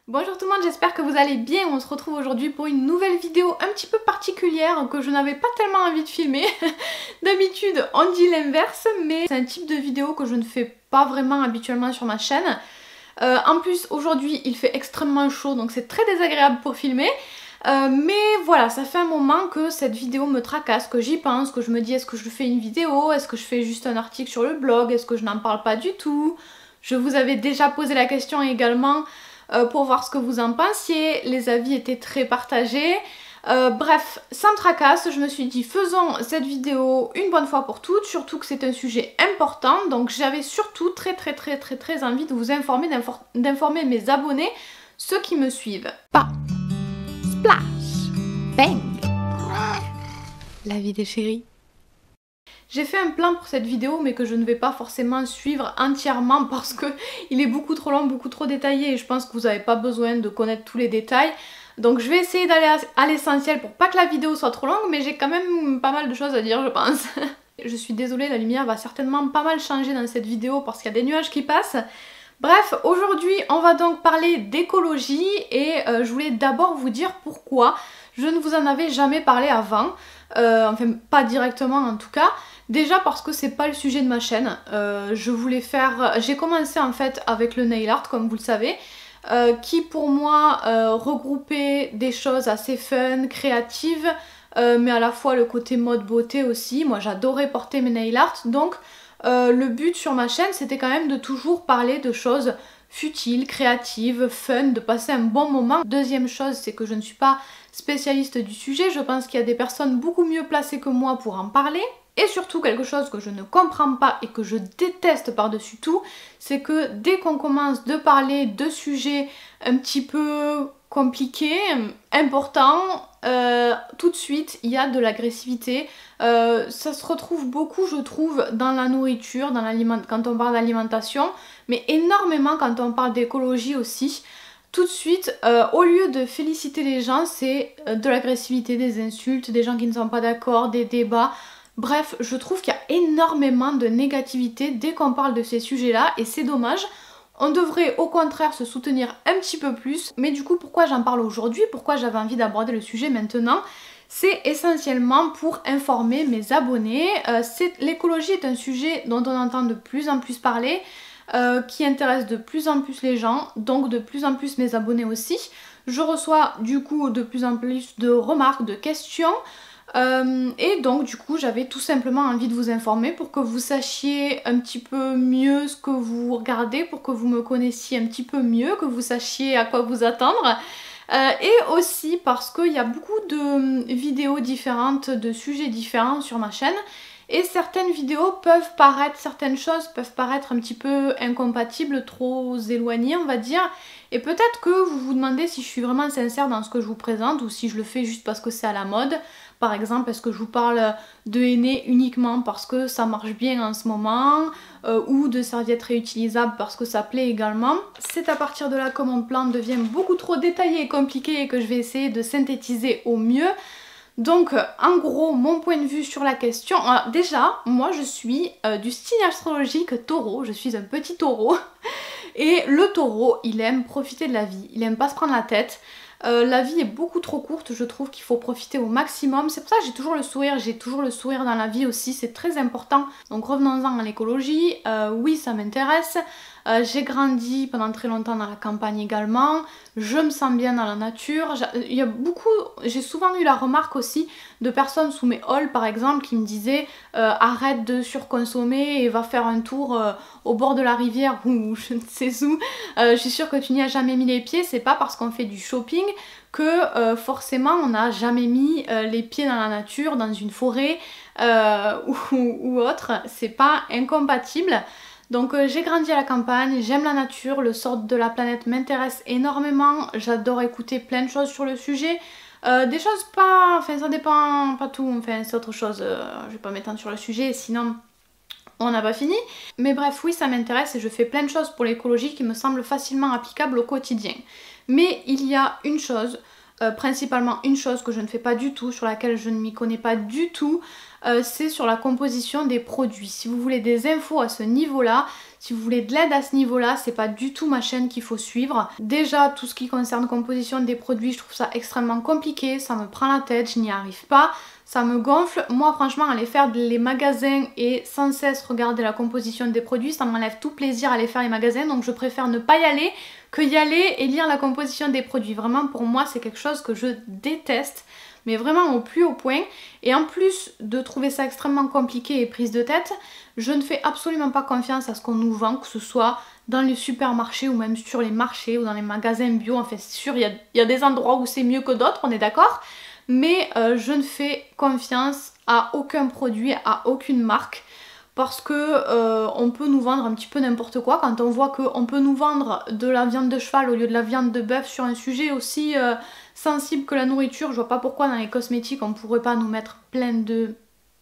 Bonjour tout le monde, j'espère que vous allez bien. On se retrouve aujourd'hui pour une nouvelle vidéo un petit peu particulière que je n'avais pas tellement envie de filmer. D'habitude on dit l'inverse, mais c'est un type de vidéo que je ne fais pas vraiment habituellement sur ma chaîne. En plus aujourd'hui il fait extrêmement chaud donc c'est très désagréable pour filmer. Mais voilà, ça fait un moment que cette vidéo me tracasse, que j'y pense, que je me dis est-ce que je fais une vidéo, est-ce que je fais juste un article sur le blog, est-ce que je n'en parle pas du tout. Je vous avais déjà posé la question également pour voir ce que vous en pensiez, les avis étaient très partagés. Bref, ça me tracasse, je me suis dit faisons cette vidéo une bonne fois pour toutes, surtout que c'est un sujet important, donc j'avais surtout très envie de vous informer, d'informer mes abonnés, ceux qui me suivent. Pas splash, bang, la vie des chéris. J'ai fait un plan pour cette vidéo mais que je ne vais pas forcément suivre entièrement parce que il est beaucoup trop long, beaucoup trop détaillé et je pense que vous n'avez pas besoin de connaître tous les détails. Donc je vais essayer d'aller à l'essentiel pour pas que la vidéo soit trop longue, mais j'ai quand même pas mal de choses à dire je pense. Je suis désolée, la lumière va certainement pas mal changer dans cette vidéo parce qu'il y a des nuages qui passent. Bref, aujourd'hui on va donc parler d'écologie et je voulais d'abord vous dire pourquoi je ne vous en avais jamais parlé avant. Enfin pas directement en tout cas. Déjà parce que c'est pas le sujet de ma chaîne. J'ai commencé en fait avec le nail art comme vous le savez. Qui pour moi regroupait des choses assez fun, créatives, mais à la fois le côté mode beauté aussi. Moi j'adorais porter mes nail art, donc le but sur ma chaîne c'était quand même de toujours parler de choses futiles, créatives, fun, de passer un bon moment. Deuxième chose, c'est que je ne suis pas spécialiste du sujet, je pense qu'il y a des personnes beaucoup mieux placées que moi pour en parler. Et surtout quelque chose que je ne comprends pas et que je déteste par-dessus tout, c'est que dès qu'on commence de parler de sujets un petit peu compliqués, importants, tout de suite il y a de l'agressivité. Ça se retrouve beaucoup je trouve dans la nourriture, quand on parle d'alimentation, mais énormément quand on parle d'écologie aussi. Tout de suite, au lieu de féliciter les gens, c'est de l'agressivité, des insultes, des gens qui ne sont pas d'accord, des débats. Bref, je trouve qu'il y a énormément de négativité dès qu'on parle de ces sujets-là et c'est dommage. On devrait au contraire se soutenir un petit peu plus. Mais du coup, pourquoi j'en parle aujourd'hui? Pourquoi j'avais envie d'aborder le sujet maintenant? C'est essentiellement pour informer mes abonnés. L'écologie est un sujet dont on entend de plus en plus parler, qui intéresse de plus en plus les gens, donc de plus en plus mes abonnés aussi. Je reçois du coup de plus en plus de remarques, de questions. Et donc du coup j'avais tout simplement envie de vous informer pour que vous sachiez un petit peu mieux ce que vous regardez, pour que vous me connaissiez un petit peu mieux, que vous sachiez à quoi vous attendre. Et aussi parce qu'il y a beaucoup de vidéos différentes, de sujets différents sur ma chaîne. Et certaines choses peuvent paraître un petit peu incompatibles, trop éloignées on va dire. Et peut-être que vous vous demandez si je suis vraiment sincère dans ce que je vous présente ou si je le fais juste parce que c'est à la mode. Par exemple, est-ce que je vous parle de henné uniquement parce que ça marche bien en ce moment, ou de serviettes réutilisables parce que ça plaît également. C'est à partir de là que mon plan devient beaucoup trop détaillé et compliqué et que je vais essayer de synthétiser au mieux. Donc en gros mon point de vue sur la question, déjà moi je suis du signe astrologique taureau, je suis un petit taureau et le taureau il aime profiter de la vie, il aime pas se prendre la tête. La vie est beaucoup trop courte, je trouve qu'il faut profiter au maximum. C'est pour ça que j'ai toujours le sourire dans la vie aussi, c'est très important. Donc revenons-en à l'écologie, oui ça m'intéresse. J'ai grandi pendant très longtemps dans la campagne également, je me sens bien dans la nature. J'ai souvent eu la remarque aussi de personnes sous mes hauls par exemple qui me disaient arrête de surconsommer et va faire un tour au bord de la rivière ou je ne sais où. Je suis sûre que tu n'y as jamais mis les pieds, c'est pas parce qu'on fait du shopping que forcément on n'a jamais mis les pieds dans la nature, dans une forêt ou autre, c'est pas incompatible. Donc j'ai grandi à la campagne, j'aime la nature, le sort de la planète m'intéresse énormément, j'adore écouter plein de choses sur le sujet. Des choses pas... enfin ça dépend, pas tout, enfin c'est autre chose, je vais pas m'étendre sur le sujet sinon on n'a pas fini. Mais bref oui ça m'intéresse et je fais plein de choses pour l'écologie qui me semblent facilement applicables au quotidien. Mais il y a une chose, principalement une chose que je ne fais pas du tout, sur laquelle je ne m'y connais pas du tout, c'est sur la composition des produits. Si vous voulez des infos à ce niveau-là, Si vous voulez de l'aide à ce niveau-là, c'est pas du tout ma chaîne qu'il faut suivre. Déjà, tout ce qui concerne composition des produits, je trouve ça extrêmement compliqué, ça me prend la tête, je n'y arrive pas, ça me gonfle. Moi franchement, aller faire les magasins et sans cesse regarder la composition des produits, ça m'enlève tout plaisir à aller faire les magasins, donc je préfère ne pas y aller que y aller et lire la composition des produits. Vraiment, pour moi, c'est quelque chose que je déteste, mais vraiment au plus haut point. Et en plus de trouver ça extrêmement compliqué et prise de tête, je ne fais absolument pas confiance à ce qu'on nous vend, que ce soit dans les supermarchés ou même sur les marchés ou dans les magasins bio. Enfin, c'est sûr, il y a des endroits où c'est mieux que d'autres, on est d'accord, mais je ne fais confiance à aucun produit, à aucune marque, parce que on peut nous vendre un petit peu n'importe quoi. Quand on voit qu'on peut nous vendre de la viande de cheval au lieu de la viande de bœuf sur un sujet aussi sensible que la nourriture, je vois pas pourquoi dans les cosmétiques on pourrait pas nous mettre plein de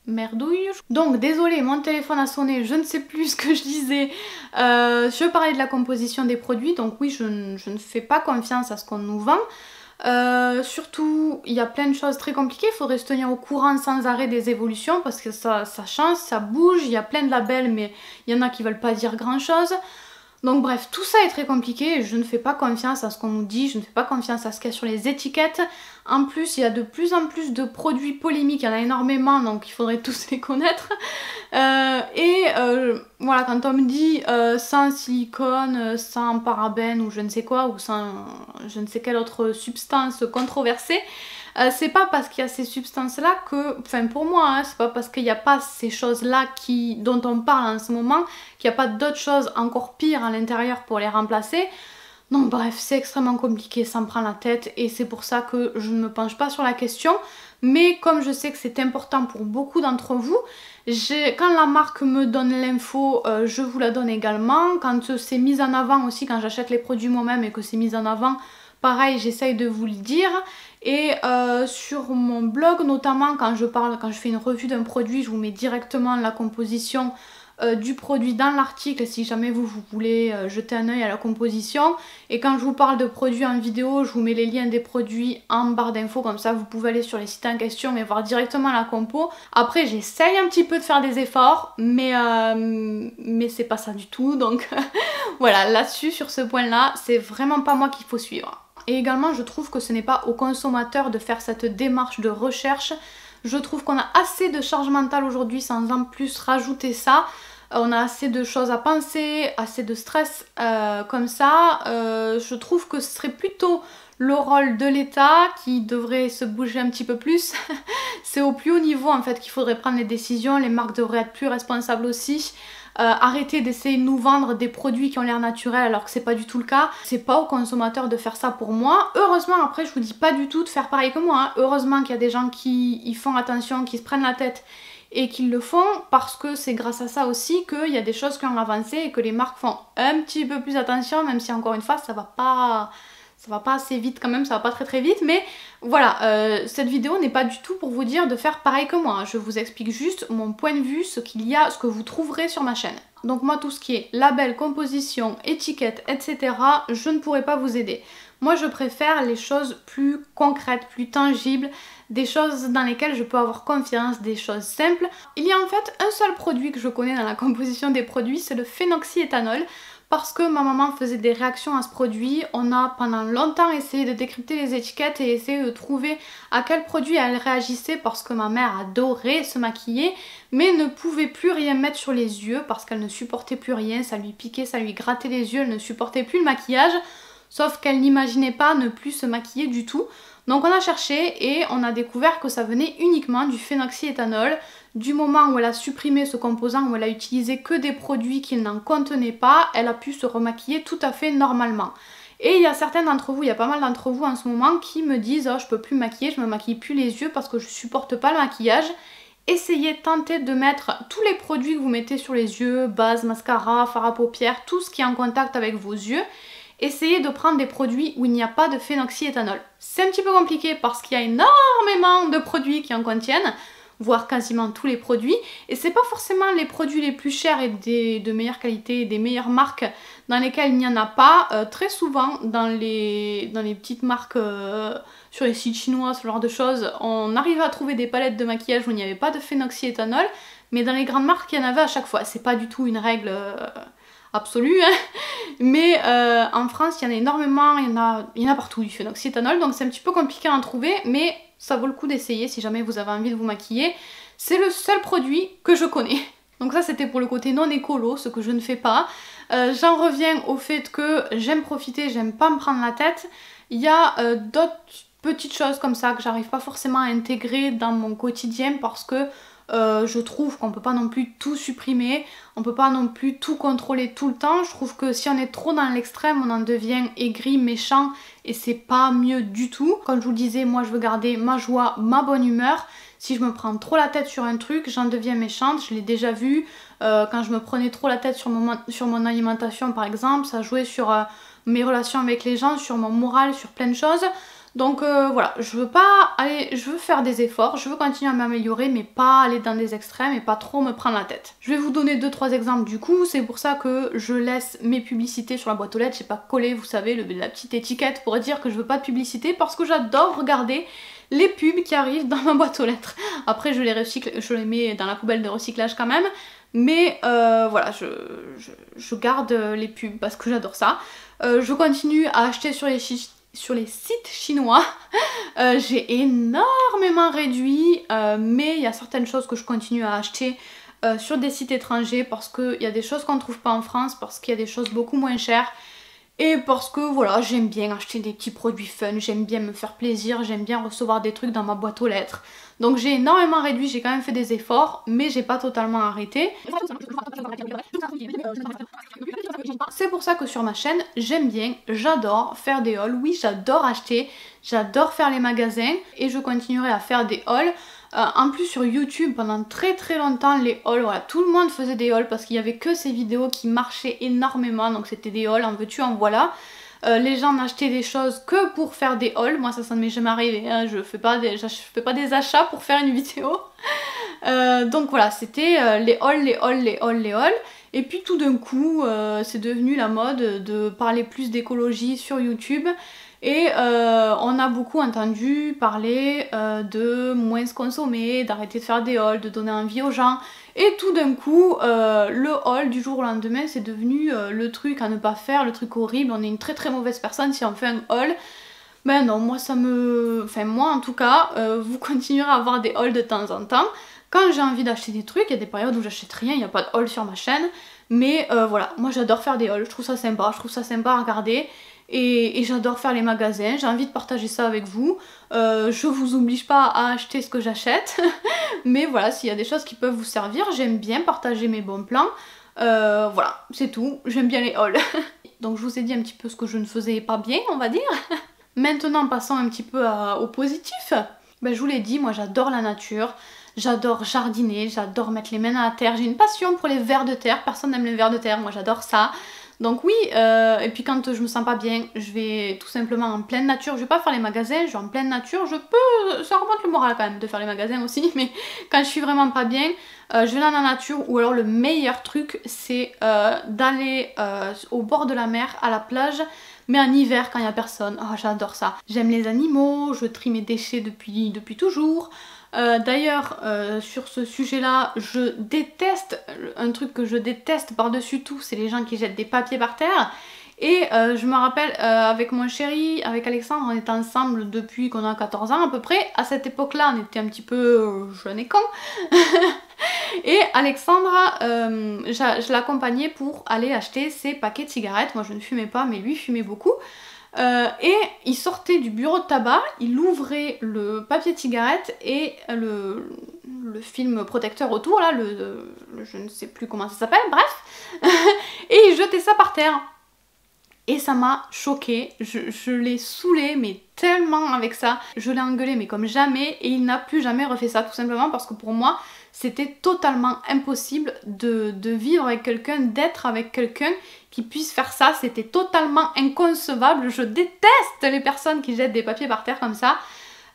merdouille. Donc désolée, mon téléphone a sonné, je ne sais plus ce que je disais. Je parlais de la composition des produits, donc oui, je ne fais pas confiance à ce qu'on nous vend. Surtout, il y a plein de choses très compliquées, il faudrait se tenir au courant sans arrêt des évolutions parce que ça change, ça bouge, il y a plein de labels mais il y en a qui veulent pas dire grand chose. Donc bref, tout ça est très compliqué et je ne fais pas confiance à ce qu'on nous dit, je ne fais pas confiance à ce qu'il y a sur les étiquettes. En plus, il y a de plus en plus de produits polémiques, il y en a énormément, donc il faudrait tous les connaître. Voilà, quand on me dit sans silicone, sans parabènes ou je ne sais quoi, ou sans je ne sais quelle autre substance controversée, c'est pas parce qu'il y a ces substances-là que, enfin pour moi, hein, c'est pas parce qu'il n'y a pas ces choses-là dont on parle en ce moment, qu'il n'y a pas d'autres choses encore pires à l'intérieur pour les remplacer. Donc bref, c'est extrêmement compliqué, ça me prend la tête et c'est pour ça que je ne me penche pas sur la question. Mais comme je sais que c'est important pour beaucoup d'entre vous, quand la marque me donne l'info, je vous la donne également. Quand c'est mis en avant aussi, quand j'achète les produits moi-même et que c'est mis en avant, pareil, j'essaye de vous le dire. Et sur mon blog notamment, quand je fais une revue d'un produit, je vous mets directement la composition du produit dans l'article si jamais vous voulez jeter un œil à la composition. Et quand je vous parle de produits en vidéo, je vous mets les liens des produits en barre d'infos, comme ça vous pouvez aller sur les sites en question et voir directement la compo. Après j'essaye un petit peu de faire des efforts, mais c'est pas ça du tout, donc voilà, là-dessus, sur ce point-là, c'est vraiment pas moi qu'il faut suivre. Et également, je trouve que ce n'est pas au consommateur de faire cette démarche de recherche. Je trouve qu'on a assez de charge mentale aujourd'hui sans en plus rajouter ça. On a assez de choses à penser, assez de stress comme ça. Je trouve que ce serait plutôt le rôle de l'État qui devrait se bouger un petit peu plus. C'est au plus haut niveau en fait qu'il faudrait prendre les décisions. Les marques devraient être plus responsables aussi. Arrêter d'essayer de nous vendre des produits qui ont l'air naturels alors que c'est pas du tout le cas. C'est pas aux consommateurs de faire ça pour moi. Heureusement, après je vous dis pas du tout de faire pareil que moi, hein. Heureusement qu'il y a des gens qui y font attention, qui se prennent la tête et qui le font, parce que c'est grâce à ça aussi qu'il y a des choses qui ont avancé et que les marques font un petit peu plus attention, même si encore une fois ça va pas assez vite quand même, ça va pas très vite, mais voilà, cette vidéo n'est pas du tout pour vous dire de faire pareil que moi, je vous explique juste mon point de vue, ce que vous trouverez sur ma chaîne. Donc moi, tout ce qui est label, composition, étiquette, etc., je ne pourrai pas vous aider. Moi, je préfère les choses plus concrètes, plus tangibles, des choses dans lesquelles je peux avoir confiance, des choses simples. Il y a en fait un seul produit que je connais dans la composition des produits, c'est le phénoxyéthanol. Parce que ma maman faisait des réactions à ce produit, on a pendant longtemps essayé de décrypter les étiquettes et essayer de trouver à quel produit elle réagissait, parce que ma mère adorait se maquiller mais ne pouvait plus rien mettre sur les yeux parce qu'elle ne supportait plus rien, ça lui piquait, ça lui grattait les yeux, elle ne supportait plus le maquillage, sauf qu'elle n'imaginait pas ne plus se maquiller du tout. Donc on a cherché et on a découvert que ça venait uniquement du phénoxyéthanol. Du moment où elle a supprimé ce composant, où elle a utilisé que des produits qui n'en contenaient pas, elle a pu se remaquiller tout à fait normalement. Et il y a certains d'entre vous, il y a pas mal d'entre vous en ce moment qui me disent « Oh, je peux plus me maquiller, je me maquille plus les yeux parce que je supporte pas le maquillage ». Essayez, tentez de mettre tous les produits que vous mettez sur les yeux, base, mascara, fard à paupières, tout ce qui est en contact avec vos yeux. Essayez de prendre des produits où il n'y a pas de phénoxyéthanol. C'est un petit peu compliqué parce qu'il y a énormément de produits qui en contiennent, voire quasiment tous les produits, et c'est pas forcément les produits les plus chers et de meilleure qualité, des meilleures marques dans lesquelles il n'y en a pas. Très souvent dans les petites marques sur les sites chinois, ce genre de choses, on arrive à trouver des palettes de maquillage où il n'y avait pas de phénoxyéthanol, mais dans les grandes marques il y en avait à chaque fois. C'est pas du tout une règle absolue, hein. Mais en France il y en a énormément, il y en a partout du phénoxyéthanol, donc c'est un petit peu compliqué à en trouver, mais ça vaut le coup d'essayer si jamais vous avez envie de vous maquiller. C'est le seul produit que je connais. Donc ça c'était pour le côté non écolo, ce que je ne fais pas. J'en reviens au fait que j'aime profiter, j'aime pas me prendre la tête. Il y a d'autres petites choses comme ça que j'arrive pas forcément à intégrer dans mon quotidien parce que je trouve qu'on peut pas non plus tout supprimer, on peut pas non plus tout contrôler tout le temps. Je trouve que si on est trop dans l'extrême, on en devient aigri, méchant et c'est pas mieux du tout. Comme je vous le disais, moi je veux garder ma joie, ma bonne humeur. Si je me prends trop la tête sur un truc, j'en deviens méchante, je l'ai déjà vu. Quand je me prenais trop la tête sur mon alimentation par exemple, ça jouait sur mes relations avec les gens, sur mon moral, sur plein de choses. Donc voilà, je veux faire des efforts, je veux continuer à m'améliorer mais pas aller dans des extrêmes et pas trop me prendre la tête. Je vais vous donner 2-3 exemples du coup, c'est pour ça que je laisse mes publicités sur la boîte aux lettres, j'ai pas collé, vous savez, la petite étiquette pour dire que je veux pas de publicité parce que j'adore regarder les pubs qui arrivent dans ma boîte aux lettres. Après je les recycle, je les mets dans la poubelle de recyclage quand même, mais voilà, je garde les pubs parce que j'adore ça. Je continue à acheter sur les sites chinois. J'ai énormément réduit, mais il y a certaines choses que je continue à acheter sur des sites étrangers parce qu'il y a des choses qu'on ne trouve pas en France, parce qu'il y a des choses beaucoup moins chères. Et parce que voilà, j'aime bien acheter des petits produits fun, j'aime bien me faire plaisir, j'aime bien recevoir des trucs dans ma boîte aux lettres. Donc j'ai énormément réduit, j'ai quand même fait des efforts, mais j'ai pas totalement arrêté. C'est pour ça que sur ma chaîne, j'aime bien, j'adore faire des hauls, oui j'adore acheter, j'adore faire les magasins et je continuerai à faire des hauls. En plus sur YouTube pendant très longtemps les hauls, voilà, tout le monde faisait des hauls parce qu'il y avait que ces vidéos qui marchaient énormément, donc c'était des hauls, en veux-tu en voilà. Les gens n'achetaient des choses que pour faire des hauls, moi ça ne m'est jamais arrivé, hein. Je fais pas des achats pour faire une vidéo. Donc voilà, c'était les hauls. Et puis tout d'un coup, c'est devenu la mode de parler plus d'écologie sur YouTube. Et on a beaucoup entendu parler de moins se consommer, d'arrêter de faire des hauls, de donner envie aux gens. Et tout d'un coup, le haul du jour au lendemain, c'est devenu le truc à ne pas faire, le truc horrible. On est une très mauvaise personne si on fait un haul. Ben non, moi moi en tout cas, vous continuerez à avoir des hauls de temps en temps. Quand j'ai envie d'acheter des trucs, il y a des périodes où j'achète rien, il n'y a pas de haul sur ma chaîne. Mais voilà, moi j'adore faire des hauls, je trouve ça sympa à regarder. Et j'adore faire les magasins, j'ai envie de partager ça avec vous. Je vous oblige pas à acheter ce que j'achète, mais voilà, s'il y a des choses qui peuvent vous servir, j'aime bien partager mes bons plans. Voilà, c'est tout, j'aime bien les hauls. Donc je vous ai dit un petit peu ce que je ne faisais pas bien, on va dire. Maintenant passons un petit peu au positif. Ben, je vous l'ai dit, moi j'adore la nature, j'adore jardiner, j'adore mettre les mains à la terre. J'ai une passion pour les vers de terre, personne n'aime les vers de terre, moi j'adore ça. Donc oui, et puis quand je me sens pas bien, je vais tout simplement en pleine nature. Je vais pas faire les magasins, je vais en pleine nature. Ça remonte le moral quand même de faire les magasins aussi, mais quand je suis vraiment pas bien, je vais dans la nature. Ou alors le meilleur truc, c'est d'aller au bord de la mer, à la plage, mais en hiver quand il y a personne. Oh, j'adore ça. J'aime les animaux, je trie mes déchets depuis toujours. D'ailleurs, sur ce sujet-là, je déteste, un truc que je déteste par-dessus tout, c'est les gens qui jettent des papiers par terre. Et je me rappelle, avec mon chéri, avec Alexandre, on était ensemble depuis qu'on a 14 ans à peu près. À cette époque-là, on était un petit peu jeunes et cons. Et Alexandre, je l'accompagnais pour aller acheter ses paquets de cigarettes. Moi, je ne fumais pas, mais lui fumait beaucoup. Et il sortait du bureau de tabac, il ouvrait le papier de cigarette et le film protecteur autour, là, je ne sais plus comment ça s'appelle, bref, et il jetait ça par terre. Et ça m'a choquée, je l'ai saoulé mais tellement avec ça, je l'ai engueulé mais comme jamais et il n'a plus jamais refait ça, tout simplement parce que pour moi c'était totalement impossible de vivre avec quelqu'un, d'être avec quelqu'un qui puisse faire ça, c'était totalement inconcevable. Je déteste les personnes qui jettent des papiers par terre comme ça.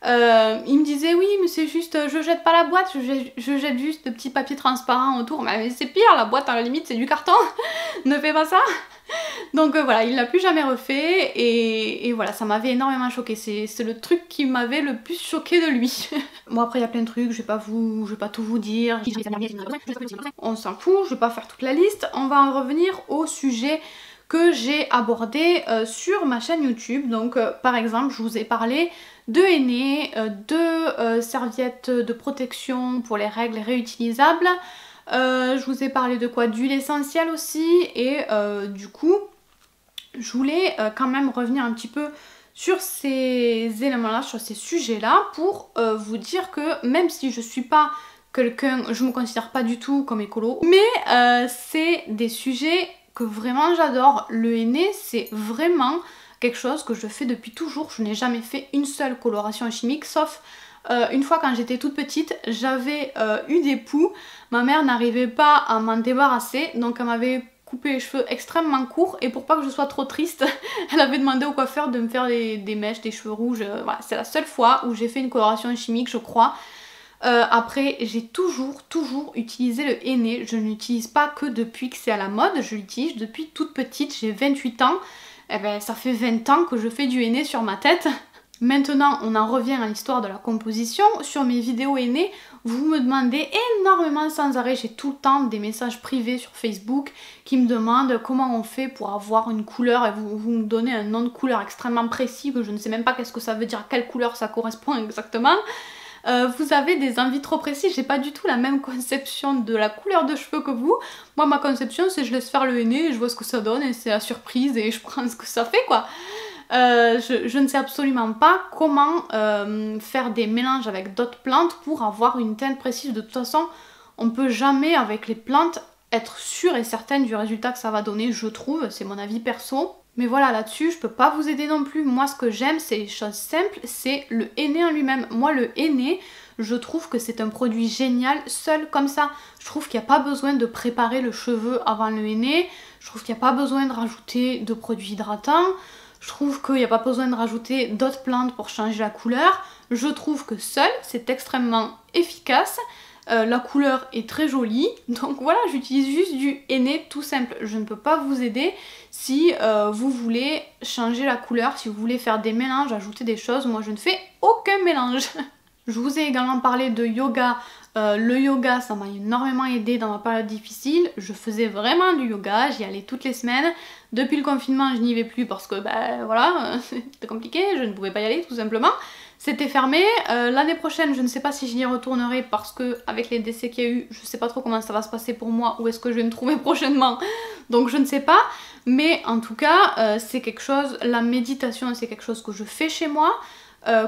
Il me disait oui mais c'est juste, je jette pas la boîte, je jette juste de petits papiers transparents autour. Mais c'est pire, la boîte à la limite c'est du carton, ne fais pas ça. Donc voilà, il l'a plus jamais refait et voilà, ça m'avait énormément choquée. C'est le truc qui m'avait le plus choqué de lui. Bon après il y a plein de trucs, je vais pas tout vous dire. On s'en fout, je vais pas faire toute la liste. On va en revenir au sujet que j'ai abordé sur ma chaîne YouTube. Donc par exemple, je vous ai parlé de henné, de serviettes de protection pour les règles réutilisables. Je vous ai parlé de quoi? D'huile essentielle aussi et du coup je voulais quand même revenir un petit peu sur ces éléments là, sur ces sujets là pour vous dire que même si je suis pas quelqu'un, je me considère pas du tout comme écolo, mais c'est des sujets que vraiment j'adore. Le henné c'est vraiment quelque chose que je fais depuis toujours. Je n'ai jamais fait une seule coloration chimique sauf une fois quand j'étais toute petite, j'avais eu des poux. Ma mère n'arrivait pas à m'en débarrasser, donc elle m'avait coupé les cheveux extrêmement courts et pour pas que je sois trop triste, elle avait demandé au coiffeur de me faire des mèches, des cheveux rouges. Voilà, c'est la seule fois où j'ai fait une coloration chimique, je crois. Après j'ai toujours utilisé le henné. Je ne l'utilise pas que depuis que c'est à la mode, je l'utilise depuis toute petite, j'ai 28 ans. Et ben ça fait 20 ans que je fais du henné sur ma tête. Maintenant on en revient à l'histoire de la composition. Sur mes vidéos henné, vous me demandez énormément sans arrêt, j'ai tout le temps des messages privés sur Facebook qui me demandent comment on fait pour avoir une couleur et vous me donnez un nom de couleur extrêmement précis que je ne sais même pas qu'est-ce que ça veut dire, à quelle couleur ça correspond exactement. Vous avez des envies trop précises, j'ai pas du tout la même conception de la couleur de cheveux que vous. Moi ma conception c'est je laisse faire le henné et je vois ce que ça donne et c'est la surprise et je prends ce que ça fait quoi. Je ne sais absolument pas comment faire des mélanges avec d'autres plantes pour avoir une teinte précise. De toute façon on peut jamais avec les plantes être sûre et certaine du résultat que ça va donner, je trouve, c'est mon avis perso. Mais voilà, là-dessus, je peux pas vous aider non plus. Moi, ce que j'aime, c'est les choses simples, c'est le henné en lui-même. Moi, le henné, je trouve que c'est un produit génial, seul comme ça. Je trouve qu'il n'y a pas besoin de préparer le cheveu avant le henné. Je trouve qu'il n'y a pas besoin de rajouter de produits hydratants. Je trouve qu'il n'y a pas besoin de rajouter d'autres plantes pour changer la couleur. Je trouve que seul, c'est extrêmement efficace. La couleur est très jolie, donc voilà, j'utilise juste du henné tout simple. Je ne peux pas vous aider si vous voulez changer la couleur, si vous voulez faire des mélanges, ajouter des choses. Moi je ne fais aucun mélange. Je vous ai également parlé de yoga. Le yoga, ça m'a énormément aidé dans ma période difficile. Je faisais vraiment du yoga, j'y allais toutes les semaines. Depuis le confinement, je n'y vais plus parce que ben voilà, c'était compliqué, je ne pouvais pas y aller tout simplement. C'était fermé. L'année prochaine, je ne sais pas si j'y retournerai parce que avec les décès qu'il y a eu, je ne sais pas trop comment ça va se passer pour moi, où est-ce que je vais me trouver prochainement. Donc je ne sais pas. Mais en tout cas, c'est quelque chose, la méditation, c'est quelque chose que je fais chez moi.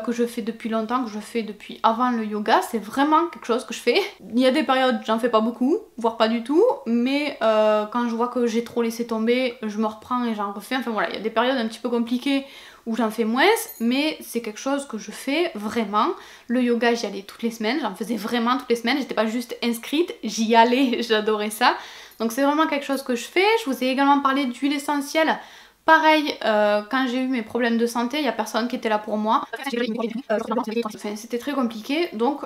Que je fais depuis longtemps, que je fais depuis avant le yoga, c'est vraiment quelque chose que je fais. Il y a des périodes, j'en fais pas beaucoup, voire pas du tout, mais quand je vois que j'ai trop laissé tomber, je me reprends et j'en refais. Enfin voilà, il y a des périodes un petit peu compliquées où j'en fais moins, mais c'est quelque chose que je fais vraiment. Le yoga, j'y allais toutes les semaines, j'en faisais vraiment toutes les semaines, j'étais pas juste inscrite, j'y allais, j'adorais ça. Donc c'est vraiment quelque chose que je fais. Je vous ai également parlé d'huile essentielle. Pareil, quand j'ai eu mes problèmes de santé, il n'y a personne qui était là pour moi. Enfin, c'était très compliqué, donc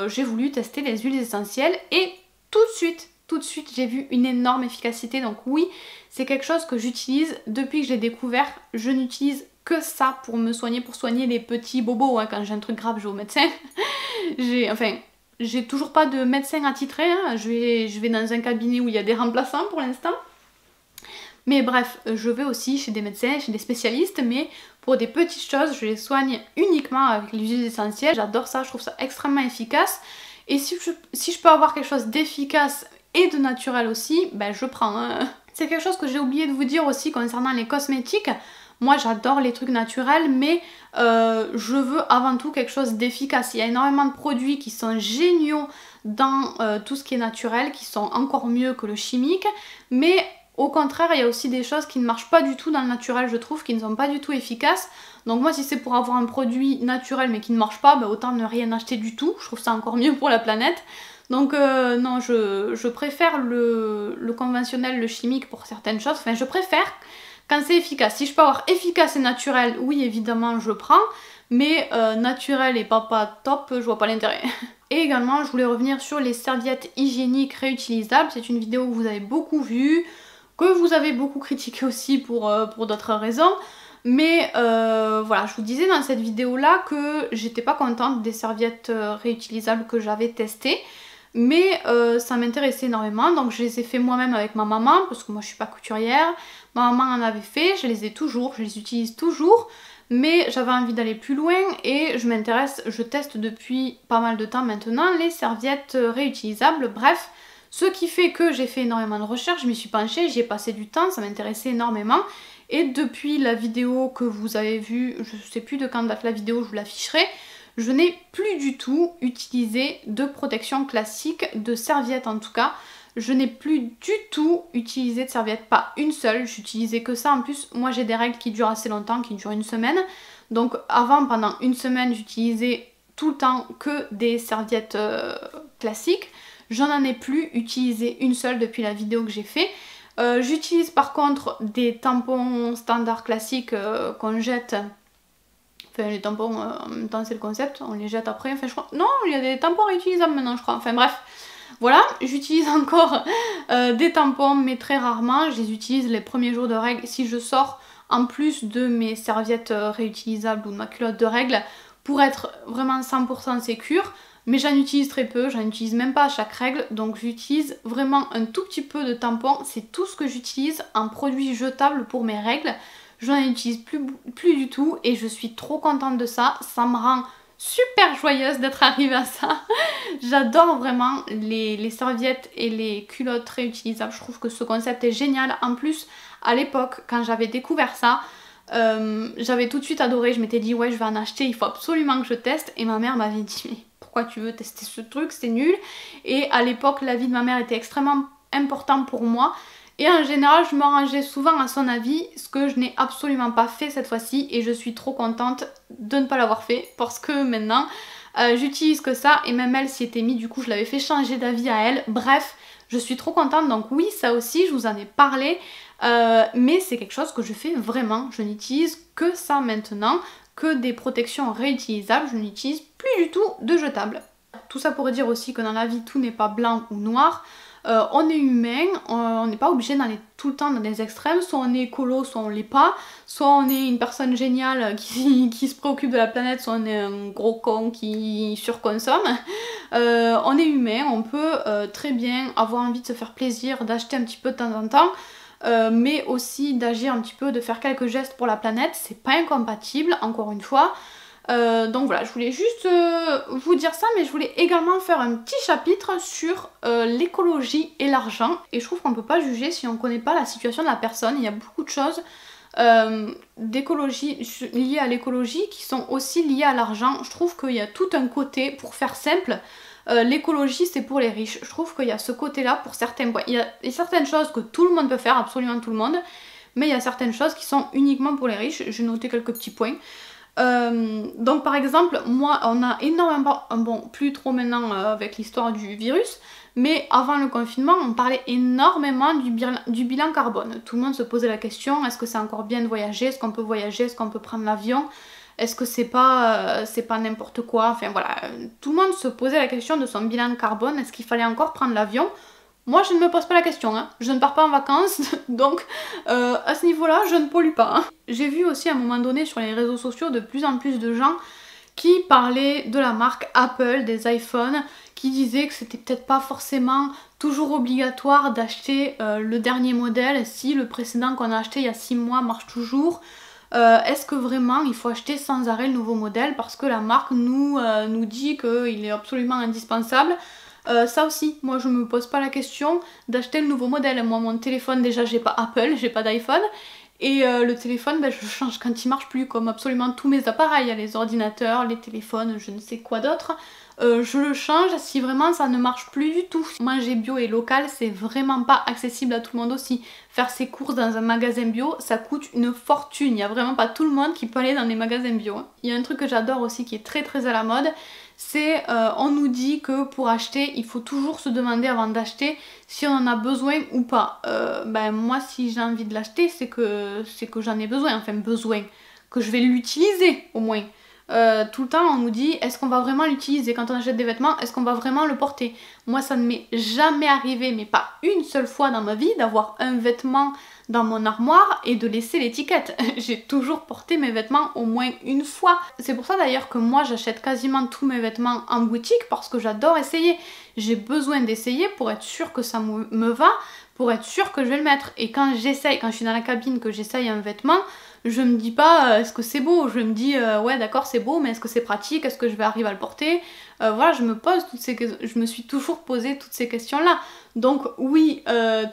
j'ai voulu tester les huiles essentielles et tout de suite, j'ai vu une énorme efficacité. Donc oui, c'est quelque chose que j'utilise depuis que je l'ai découvert. Je n'utilise que ça pour me soigner, pour soigner les petits bobos. Hein. Quand j'ai un truc grave, je vais au médecin. J'ai toujours pas de médecin attitré. Hein. Je vais dans un cabinet où il y a des remplaçants pour l'instant. Mais bref, je vais aussi chez des médecins, chez des spécialistes, mais pour des petites choses, je les soigne uniquement avec les huiles essentielles. J'adore ça, je trouve ça extrêmement efficace. Et si je peux avoir quelque chose d'efficace et de naturel aussi, ben je prends. Hein. C'est quelque chose que j'ai oublié de vous dire aussi concernant les cosmétiques. Moi j'adore les trucs naturels, mais je veux avant tout quelque chose d'efficace. Il y a énormément de produits qui sont géniaux dans tout ce qui est naturel, qui sont encore mieux que le chimique, mais au contraire, il y a aussi des choses qui ne marchent pas du tout dans le naturel, je trouve, qui ne sont pas du tout efficaces. Donc moi, si c'est pour avoir un produit naturel mais qui ne marche pas, bah autant ne rien acheter du tout. Je trouve ça encore mieux pour la planète. Donc non, je préfère le conventionnel, le chimique pour certaines choses. Enfin, je préfère quand c'est efficace. Si je peux avoir efficace et naturel, oui, évidemment, je prends. mais naturel et pas top, je vois pas l'intérêt. Et également je voulais revenir sur les serviettes hygiéniques réutilisables, c'est une vidéo que vous avez beaucoup vue, que vous avez beaucoup critiqué aussi pour d'autres raisons. Mais voilà, je vous disais dans cette vidéo là que j'étais pas contente des serviettes réutilisables que j'avais testées. Mais ça m'intéressait énormément, donc je les ai fait moi-même avec ma maman, parce que moi je suis pas couturière. Ma maman en avait fait, je les ai toujours, je les utilise toujours. Mais j'avais envie d'aller plus loin et je teste depuis pas mal de temps maintenant les serviettes réutilisables. Bref, ce qui fait que j'ai fait énormément de recherches, je m'y suis penchée, j'y ai passé du temps, ça m'intéressait énormément. Et depuis la vidéo que vous avez vue, je sais plus de quand date la vidéo, je vous l'afficherai, je n'ai plus du tout utilisé de protection classique, de serviette en tout cas. Je n'ai plus du tout utilisé de serviette, pas une seule, j'utilisais que ça. En plus, moi j'ai des règles qui durent assez longtemps, qui durent une semaine. Donc avant, pendant une semaine, j'utilisais tout le temps que des serviettes classiques. Je n'en ai plus utilisé une seule depuis la vidéo que j'ai fait. J'utilise par contre des tampons standards classiques qu'on jette. Enfin, les tampons, en même temps c'est le concept, on les jette après, enfin je crois... Non, il y a des tampons réutilisables maintenant je crois, enfin bref. Voilà, j'utilise encore des tampons, mais très rarement, je les utilise les premiers jours de règles. Si je sors en plus de mes serviettes réutilisables ou de ma culotte de règles, pour être vraiment 100% sécure, mais j'en utilise très peu, j'en utilise même pas à chaque règle, donc j'utilise vraiment un tout petit peu de tampons, c'est tout ce que j'utilise en produit jetable pour mes règles. Je n'en utilise plus du tout et je suis trop contente de ça. Ça me rend super joyeuse d'être arrivée à ça. J'adore vraiment les serviettes et les culottes réutilisables. Je trouve que ce concept est génial. En plus, à l'époque, quand j'avais découvert ça, j'avais tout de suite adoré. Je m'étais dit ouais, je vais en acheter, il faut absolument que je teste. Et ma mère m'avait dit mais pourquoi tu veux tester ce truc, c'est nul. Et à l'époque, l'avis de ma mère était extrêmement important pour moi. Et en général, je me rangeais souvent à son avis, ce que je n'ai absolument pas fait cette fois-ci. Et je suis trop contente de ne pas l'avoir fait parce que maintenant, j'utilise que ça. Et même elle s'y était mise, du coup, je l'avais fait changer d'avis à elle. Bref, je suis trop contente. Donc oui, ça aussi, je vous en ai parlé. Mais c'est quelque chose que je fais vraiment. Je n'utilise que ça maintenant, que des protections réutilisables. Je n'utilise plus du tout de jetables. Tout ça pour dire aussi que dans la vie, tout n'est pas blanc ou noir. On est humain, on n'est pas obligé d'aller tout le temps dans les extrêmes, soit on est écolo, soit on l'est pas, soit on est une personne géniale qui se préoccupe de la planète, soit on est un gros con qui surconsomme. On est humain, on peut très bien avoir envie de se faire plaisir, d'acheter un petit peu de temps en temps, mais aussi d'agir un petit peu, de faire quelques gestes pour la planète, c'est pas incompatible, encore une fois. Donc voilà, je voulais juste vous dire ça, mais je voulais également faire un petit chapitre sur l'écologie et l'argent. Et je trouve qu'on ne peut pas juger si on ne connaît pas la situation de la personne. Il y a beaucoup de choses d'écologie liées à l'écologie qui sont aussi liées à l'argent. Je trouve qu'il y a tout un côté, pour faire simple, l'écologie c'est pour les riches. Je trouve qu'il y a ce côté-là pour certains points. Il y a certaines choses que tout le monde peut faire, absolument tout le monde, mais il y a certaines choses qui sont uniquement pour les riches. J'ai noté quelques petits points. Donc par exemple, moi on a énormément, bon plus trop maintenant avec l'histoire du virus, mais avant le confinement on parlait énormément du bilan carbone. Tout le monde se posait la question, est-ce que c'est encore bien de voyager, est-ce qu'on peut voyager, est-ce qu'on peut prendre l'avion, est-ce que c'est pas n'importe quoi, enfin voilà, tout le monde se posait la question de son bilan carbone, est-ce qu'il fallait encore prendre l'avion. Moi je ne me pose pas la question, hein. Je ne pars pas en vacances, donc à ce niveau-là je ne pollue pas. Hein. J'ai vu aussi à un moment donné sur les réseaux sociaux de plus en plus de gens qui parlaient de la marque Apple, des iPhones, qui disaient que c'était peut-être pas forcément toujours obligatoire d'acheter le dernier modèle si le précédent qu'on a acheté il y a 6 mois marche toujours. Est-ce que vraiment il faut acheter sans arrêt le nouveau modèle parce que la marque nous dit qu'il est absolument indispensable. Ça aussi, moi je me pose pas la question d'acheter le nouveau modèle. Moi mon téléphone déjà j'ai pas Apple, j'ai pas d'iPhone. Et le téléphone ben, je change quand il marche plus, comme absolument tous mes appareils, les ordinateurs, les téléphones, je ne sais quoi d'autre. Je le change si vraiment ça ne marche plus du tout. Manger bio et local c'est vraiment pas accessible à tout le monde aussi. Faire ses courses dans un magasin bio ça coûte une fortune, il n'y a vraiment pas tout le monde qui peut aller dans des magasins bio. Il y a un truc que j'adore aussi qui est très très à la mode, c'est on nous dit que pour acheter il faut toujours se demander avant d'acheter si on en a besoin ou pas. Ben moi si j'ai envie de l'acheter c'est que j'en ai besoin, enfin besoin, que je vais l'utiliser au moins. tout le temps on nous dit est-ce qu'on va vraiment l'utiliser quand on achète des vêtements, est-ce qu'on va vraiment le porter? Moi ça ne m'est jamais arrivé, mais pas une seule fois dans ma vie, d'avoir un vêtement dans mon armoire et de laisser l'étiquette. J'ai toujours porté mes vêtements au moins une fois. C'est pour ça d'ailleurs que moi j'achète quasiment tous mes vêtements en boutique parce que j'adore essayer. J'ai besoin d'essayer pour être sûre que ça me va, pour être sûre que je vais le mettre. Et quand j'essaye, quand je suis dans la cabine, que j'essaye un vêtement, je me dis pas est-ce que c'est beau, je me dis ouais d'accord c'est beau mais est-ce que c'est pratique, est-ce que je vais arriver à le porter, voilà je me suis toujours posé toutes ces questions là. Donc oui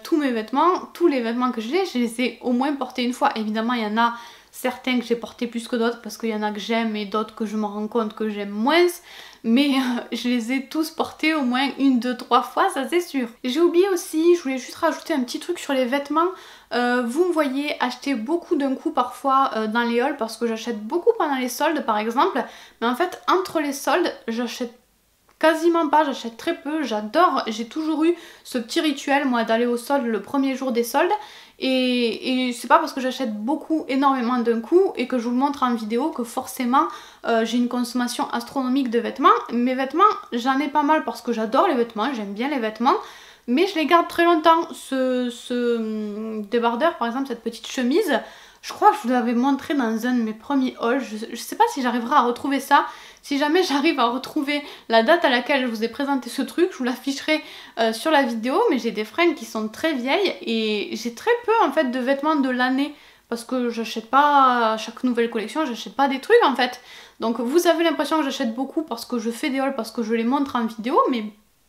tous les vêtements que j'ai, je les ai au moins portés une fois. Évidemment il y en a certains que j'ai portés plus que d'autres parce qu'il y en a que j'aime et d'autres que je me rends compte que j'aime moins. Mais je les ai tous portés au moins une, deux, trois fois, ça c'est sûr. J'ai oublié aussi, je voulais juste rajouter un petit truc sur les vêtements. Vous me voyez acheter beaucoup d'un coup parfois dans les hauls parce que j'achète beaucoup pendant les soldes par exemple. Mais en fait entre les soldes j'achète quasiment pas, j'achète très peu, j'adore, j'ai toujours eu ce petit rituel moi d'aller au solde le premier jour des soldes. Et c'est pas parce que j'achète beaucoup, énormément d'un coup et que je vous le montre en vidéo que forcément j'ai une consommation astronomique de vêtements. Mes vêtements, j'en ai pas mal parce que j'adore les vêtements, j'aime bien les vêtements, mais je les garde très longtemps. Ce débardeur par exemple, cette petite chemise, je crois que je vous l'avais montré dans un de mes premiers hauls, je sais pas si j'arriverai à retrouver ça. Si jamais j'arrive à retrouver la date à laquelle je vous ai présenté ce truc, je vous l'afficherai sur la vidéo, mais j'ai des fringues qui sont très vieilles et j'ai très peu en fait de vêtements de l'année parce que j'achète pas à chaque nouvelle collection, j'achète pas des trucs en fait. Donc vous avez l'impression que j'achète beaucoup parce que je fais des hauls, parce que je les montre en vidéo, mais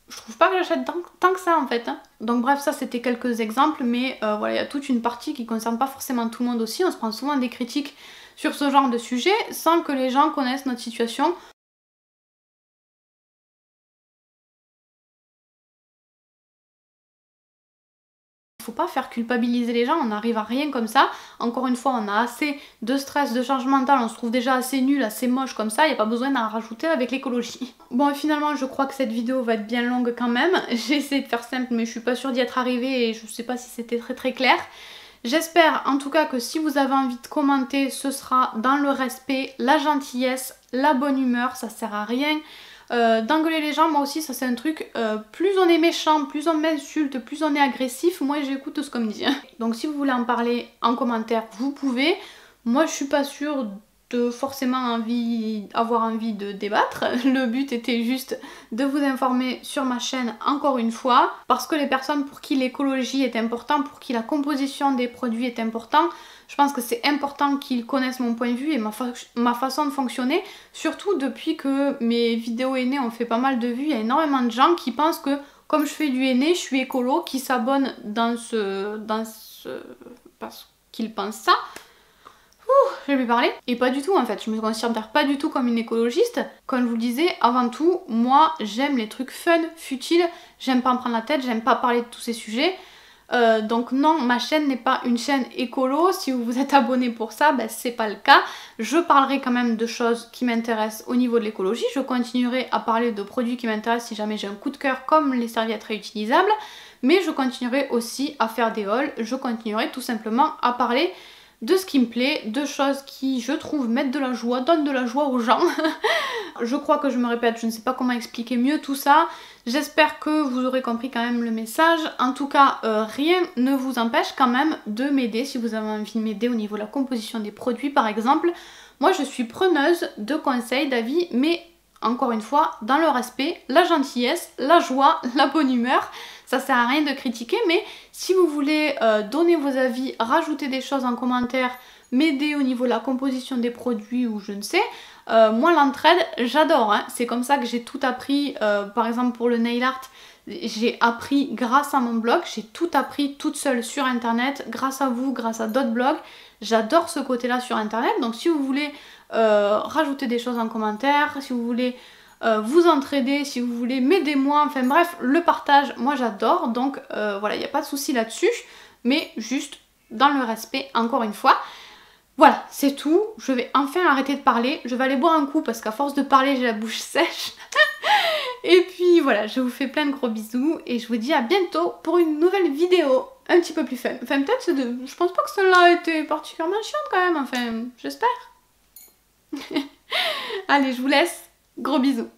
je trouve pas que j'achète tant que ça en fait. Donc bref, ça c'était quelques exemples, mais voilà, il y a toute une partie qui concerne pas forcément tout le monde aussi. On se prend souvent des critiques sur ce genre de sujet sans que les gens connaissent notre situation. Faut pas faire culpabiliser les gens, on n'arrive à rien comme ça. Encore une fois, on a assez de stress, de charge mentale, on se trouve déjà assez nul, assez moche comme ça, il n'y a pas besoin d'en rajouter avec l'écologie. Bon, finalement, je crois que cette vidéo va être bien longue quand même. J'ai essayé de faire simple, mais je suis pas sûre d'y être arrivée et je sais pas si c'était très clair. J'espère en tout cas que si vous avez envie de commenter, ce sera dans le respect, la gentillesse, la bonne humeur, ça sert à rien. D'engueuler les gens, moi aussi ça c'est un truc, plus on est méchant, plus on m'insulte, plus on est agressif, moi j'écoute ce qu'on me dit. Donc si vous voulez en parler en commentaire, vous pouvez. Moi je suis pas sûre de forcément avoir envie de débattre. Le but était juste de vous informer sur ma chaîne encore une fois, parce que les personnes pour qui l'écologie est important, pour qui la composition des produits est important, je pense que c'est important qu'ils connaissent mon point de vue et ma façon de fonctionner, surtout depuis que mes vidéos henné ont fait pas mal de vues. Il y a énormément de gens qui pensent que comme je fais du henné, je suis écolo, qui s'abonnent parce qu'ils pensent ça. Je vais lui parler. Et pas du tout en fait, je me considère pas du tout comme une écologiste. Comme je vous le disais, avant tout, moi j'aime les trucs fun, futiles, j'aime pas me prendre la tête, j'aime pas parler de tous ces sujets. Donc non, ma chaîne n'est pas une chaîne écolo. Si vous vous êtes abonné pour ça, ben, c'est pas le cas. Je parlerai quand même de choses qui m'intéressent au niveau de l'écologie. Je continuerai à parler de produits qui m'intéressent si jamais j'ai un coup de cœur comme les serviettes réutilisables. Mais je continuerai aussi à faire des hauls. Je continuerai tout simplement à parler de ce qui me plaît, de choses qui je trouve mettent de la joie, donnent de la joie aux gens. Je crois que je me répète, je ne sais pas comment expliquer mieux tout ça. J'espère que vous aurez compris quand même le message. En tout cas, rien ne vous empêche quand même de m'aider si vous avez envie de m'aider au niveau de la composition des produits par exemple. Moi je suis preneuse de conseils, d'avis, mais encore une fois, dans le respect, la gentillesse, la joie, la bonne humeur. Ça sert à rien de critiquer, mais si vous voulez donner vos avis, rajouter des choses en commentaire, m'aider au niveau de la composition des produits ou je ne sais, moi l'entraide, j'adore, hein. C'est comme ça que j'ai tout appris, par exemple pour le nail art, j'ai appris grâce à mon blog, j'ai tout appris toute seule sur internet, grâce à vous, grâce à d'autres blogs. J'adore ce côté-là sur internet, donc si vous voulez rajouter des choses en commentaire, si vous voulez vous entraider, si vous voulez m'aider moi, enfin bref, le partage, moi j'adore, donc voilà, il n'y a pas de souci là-dessus, mais juste dans le respect, encore une fois. Voilà, c'est tout, je vais enfin arrêter de parler, je vais aller boire un coup parce qu'à force de parler j'ai la bouche sèche. Et puis voilà, je vous fais plein de gros bisous et je vous dis à bientôt pour une nouvelle vidéo un petit peu plus fun. Enfin peut-être, je pense pas que celle-là a été particulièrement chiante quand même, enfin j'espère. Allez, je vous laisse. Gros bisous.